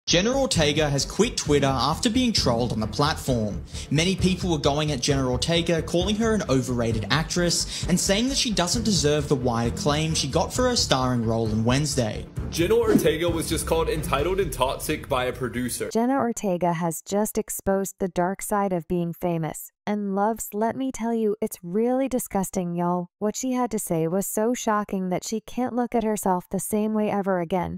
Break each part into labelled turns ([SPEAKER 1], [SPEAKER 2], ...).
[SPEAKER 1] Jenna Ortega has quit Twitter after being trolled on the platform. Many people were going at Jenna Ortega, calling her an overrated actress and saying that she doesn't deserve the wide acclaim she got for her starring role in Wednesday.
[SPEAKER 2] Jenna Ortega was just called entitled and toxic by a producer.
[SPEAKER 3] Jenna Ortega has just exposed the dark side of being famous. And loves, let me tell you, it's really disgusting, y'all. What she had to say was so shocking that she can't look at herself the same way ever again.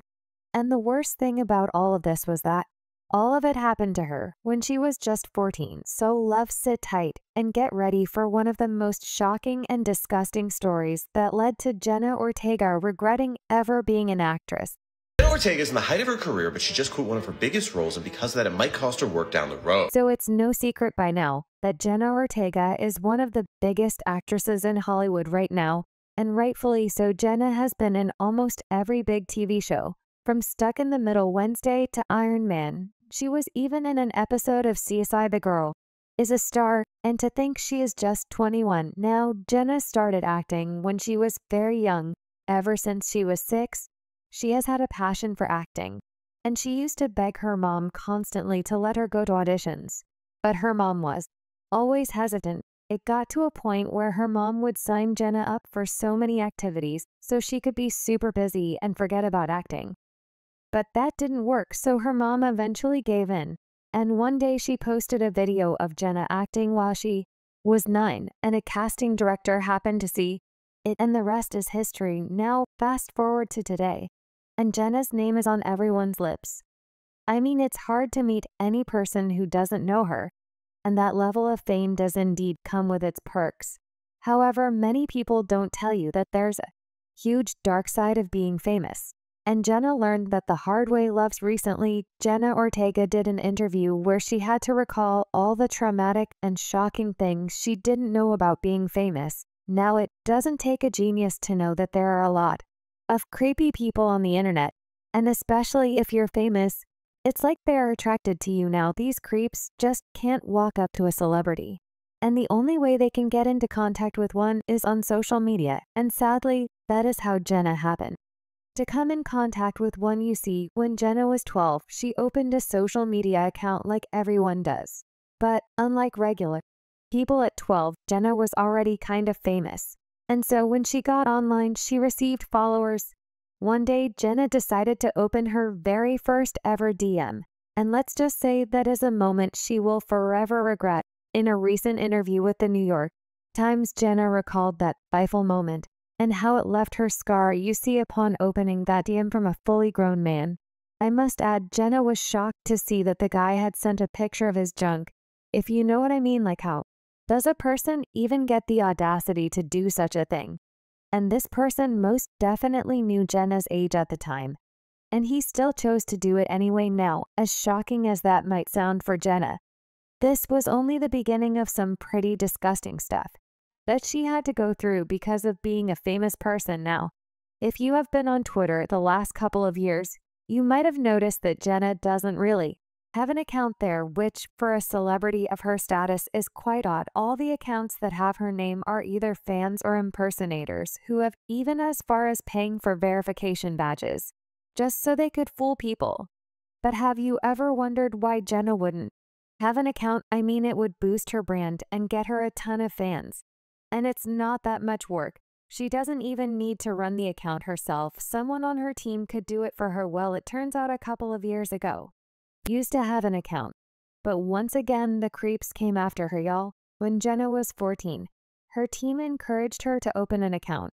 [SPEAKER 3] And the worst thing about all of this was that all of it happened to her when she was just 14. So love, sit tight and get ready for one of the most shocking and disgusting stories that led to Jenna Ortega regretting ever being an actress.
[SPEAKER 4] Jenna Ortega is in the height of her career, but she just quit one of her biggest roles, and because of that, it might cost her work down the road.
[SPEAKER 3] So it's no secret by now that Jenna Ortega is one of the biggest actresses in Hollywood right now, and rightfully so. Jenna has been in almost every big TV show. From Stuck in the Middle Wednesday to Iron Man, she was even in an episode of CSI. The girl is a star, and to think she is just 21 now. Jenna started acting when she was very young. Ever since she was 6, she has had a passion for acting, and she used to beg her mom constantly to let her go to auditions. But her mom was always hesitant. It got to a point where her mom would sign Jenna up for so many activities so she could be super busy and forget about acting. But that didn't work, so her mom eventually gave in. And one day she posted a video of Jenna acting while she was 9, and a casting director happened to see it, and the rest is history. Now, fast forward to today, and Jenna's name is on everyone's lips. I mean, it's hard to meet any person who doesn't know her, and that level of fame does indeed come with its perks. However, many people don't tell you that there's a huge dark side of being famous. And Jenna learned that the hard way. Loves recently, Jenna Ortega did an interview where she had to recall all the traumatic and shocking things she didn't know about being famous. Now, it doesn't take a genius to know that there are a lot of creepy people on the internet, and especially if you're famous, it's like they are attracted to you now. These creeps just can't walk up to a celebrity, and the only way they can get into contact with one is on social media, and sadly, that is how Jenna happened to come in contact with one. You see, when Jenna was 12, she opened a social media account like everyone does. But unlike regular people at 12, Jenna was already kind of famous. And so when she got online, she received followers. One day, Jenna decided to open her very first ever DM. And let's just say that is a moment she will forever regret. In a recent interview with the New York Times, Jenna recalled that fateful moment and how it left her scar. You see, upon opening that DM from a fully grown man. I must add, Jenna was shocked to see that the guy had sent a picture of his junk. If you know what I mean, like how does a person even get the audacity to do such a thing? And this person most definitely knew Jenna's age at the time. And he still chose to do it anyway. Now, as shocking as that might sound for Jenna, this was only the beginning of some pretty disgusting stuff that she had to go through because of being a famous person. Now, if you have been on Twitter the last couple of years, you might have noticed that Jenna doesn't really have an account there, which for a celebrity of her status is quite odd. All the accounts that have her name are either fans or impersonators who have even as far as paying for verification badges, just so they could fool people. But have you ever wondered why Jenna wouldn't have an account? I mean, it would boost her brand and get her a ton of fans. And it's not that much work. She doesn't even need to run the account herself. Someone on her team could do it for her. Well, it turns out a couple of years ago, used to have an account. But once again, the creeps came after her, y'all. When Jenna was 14, her team encouraged her to open an account.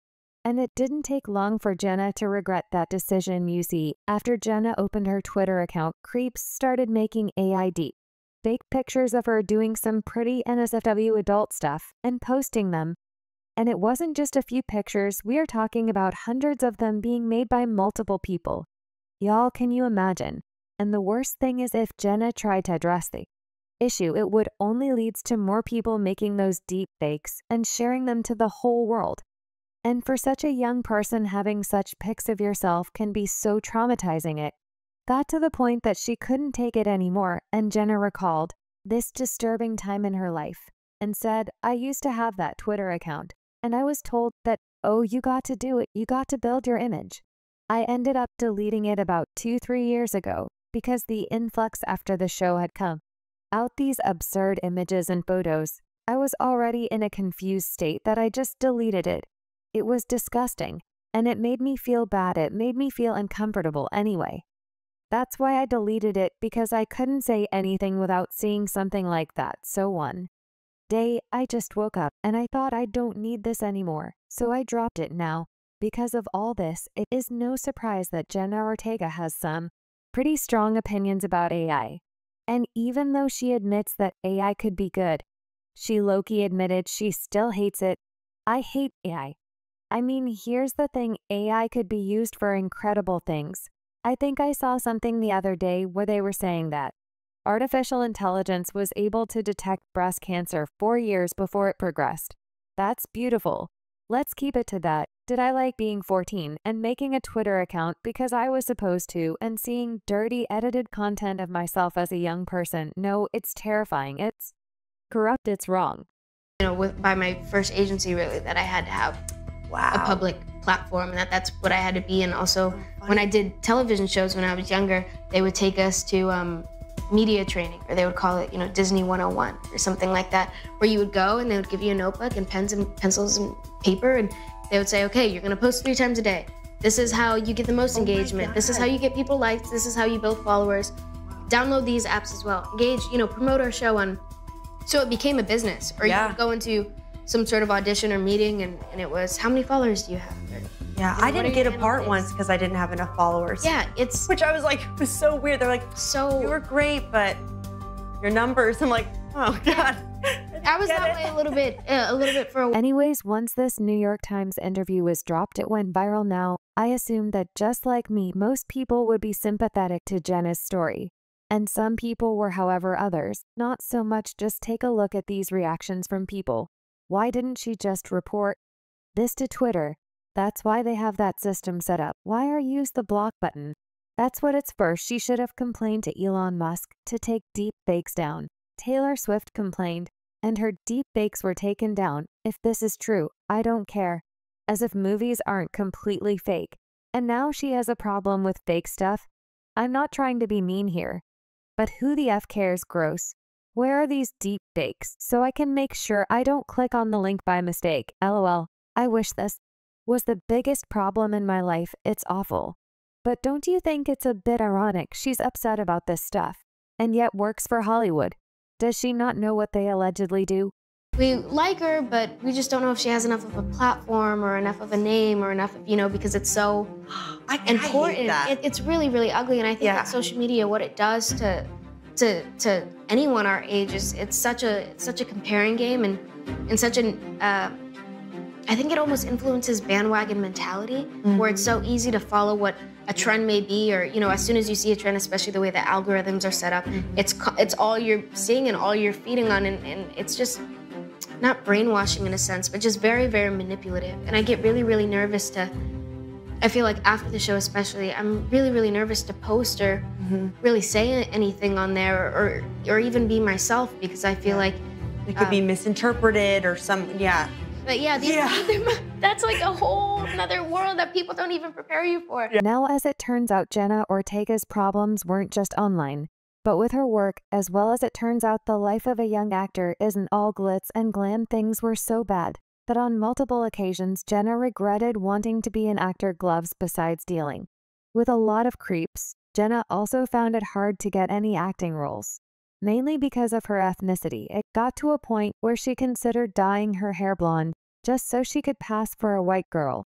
[SPEAKER 3] And it didn't take long for Jenna to regret that decision. You see, after Jenna opened her Twitter account, creeps started making fake pictures of her doing some pretty NSFW adult stuff and posting them. And it wasn't just a few pictures, we are talking about hundreds of them being made by multiple people. Y'all, can you imagine? And the worst thing is, if Jenna tried to address the issue, it would only lead to more people making those deep fakes and sharing them to the whole world. And for such a young person, having such pics of yourself can be so traumatizing. It got to the point that she couldn't take it anymore, and Jenna recalled this disturbing time in her life and said, I used to have that Twitter account, and I was told that, oh, you got to do it, you got to build your image. I ended up deleting it about 2-3 years ago. because the influx after the show had come out these absurd images and photos. I was already in a confused state that I just deleted it. It was disgusting, and it made me feel bad. It made me feel uncomfortable anyway. That's why I deleted it, because I couldn't say anything without seeing something like that. So one day, I just woke up and I thought I don't need this anymore, so I dropped it now. Because of all this, it is no surprise that Jenna Ortega has some pretty strong opinions about AI. And even though she admits that AI could be good, she low-key admitted she still hates it. I hate AI. I mean, here's the thing, AI could be used for incredible things. I think I saw something the other day where they were saying that artificial intelligence was able to detect breast cancer 4 years before it progressed. That's beautiful. Let's keep it to that. Did I like being 14 and making a Twitter account because I was supposed to and seeing dirty edited content of myself as a young person? No, it's terrifying. It's corrupt. It's wrong.
[SPEAKER 5] You know, by my first agency, really, that I had to have a public platform, and that's what I had to be. And also, when I did television shows when I was younger, they would take us to media training, or they would call it, you know, Disney 101 or something like that, where you would go and they would give you a notebook and pens and pencils and paper, and they would say, okay, you're gonna post 3 times a day. This is how you get the most engagement. This is how you get people liked. This is how you build followers. Download these apps as well. Engage, you know, promote our show on. So it became a business. Or you would go into some sort of audition or meeting, and it was, how many followers do you have? Or,
[SPEAKER 6] yeah, I didn't get a part once because I didn't have enough followers.
[SPEAKER 5] Yeah, it's...
[SPEAKER 6] Which I was like, it was so weird. They're like,
[SPEAKER 5] so...
[SPEAKER 6] You were great, but your numbers, I'm like, oh God.
[SPEAKER 5] I was that way a little bit for a while.
[SPEAKER 3] Anyways, once this New York Times interview was dropped, it went viral. Now, I assumed that just like me, most people would be sympathetic to Jenna's story. And some people were, however, others, not so much. Just take a look at these reactions from people. Why didn't she just report this to Twitter? That's why they have that system set up. Why are use the block button? That's what it's for. She should have complained to Elon Musk to take deepfakes down. Taylor Swift complained, and her deepfakes were taken down. If this is true, I don't care. As if movies aren't completely fake. And now she has a problem with fake stuff. I'm not trying to be mean here. But who the F cares? Gross. Where are these deepfakes so I can make sure I don't click on the link by mistake? LOL. I wish this was the biggest problem in my life. It's awful. But don't you think it's a bit ironic she's upset about this stuff and yet works for Hollywood? Does she not know what they allegedly do?
[SPEAKER 5] We like her, but we just don't know if she has enough of a platform or enough of a name or enough of, you know, because it's so important.
[SPEAKER 6] I hate that.
[SPEAKER 5] It's really, really ugly. And I think that social media, what it does to anyone our age is it's such a comparing game and such an I think it almost influences bandwagon mentality, where it's so easy to follow what a trend may be, or, you know, as soon as you see a trend, especially the way the algorithms are set up, it's all you're seeing and all you're feeding on, and it's just not brainwashing in a sense, but just very, very manipulative. And I get really, really nervous I feel like after the show especially, I'm really, really nervous to post or really say anything on there, or even be myself, because I feel like
[SPEAKER 6] it could be misinterpreted or
[SPEAKER 5] But yeah, that's like a whole another world that people don't even prepare you for.
[SPEAKER 3] Now, as it turns out, Jenna Ortega's problems weren't just online, but with her work, as well as it turns out the life of a young actor isn't all glitz and glam. Things were so bad that on multiple occasions, Jenna regretted wanting to be an actor. Gloves besides dealing with a lot of creeps, Jenna also found it hard to get any acting roles. Mainly because of her ethnicity, it got to a point where she considered dyeing her hair blonde just so she could pass for a white girl.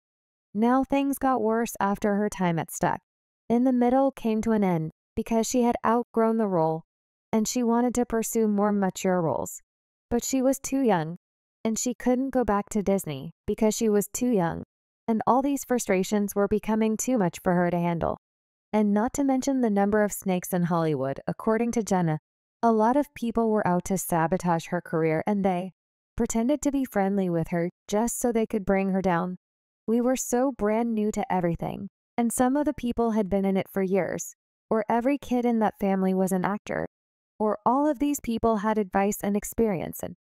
[SPEAKER 3] Now things got worse after her time at Stuck in the Middle came to an end because she had outgrown the role and she wanted to pursue more mature roles. But she was too young, and she couldn't go back to Disney because she was too young, and all these frustrations were becoming too much for her to handle. And not to mention the number of snakes in Hollywood. According to Jenna, a lot of people were out to sabotage her career, and they pretended to be friendly with her just so they could bring her down. We were so brand new to everything, and some of the people had been in it for years, or every kid in that family was an actor, or all of these people had advice and experience and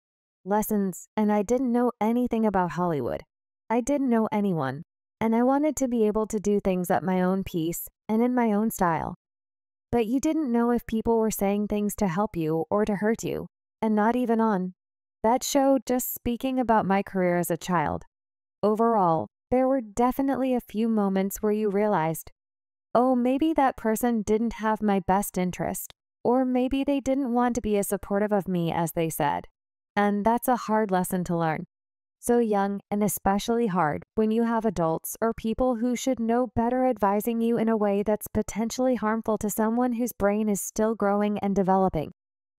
[SPEAKER 3] lessons, and I didn't know anything about Hollywood. I didn't know anyone, and I wanted to be able to do things at my own pace and in my own style. but you didn't know if people were saying things to help you or to hurt you, and not even on that show, just speaking about my career as a child. Overall, there were definitely a few moments where you realized, oh, maybe that person didn't have my best interest, or maybe they didn't want to be as supportive of me as they said. And that's a hard lesson to learn. So young, and especially hard when you have adults or people who should know better advising you in a way that's potentially harmful to someone whose brain is still growing and developing.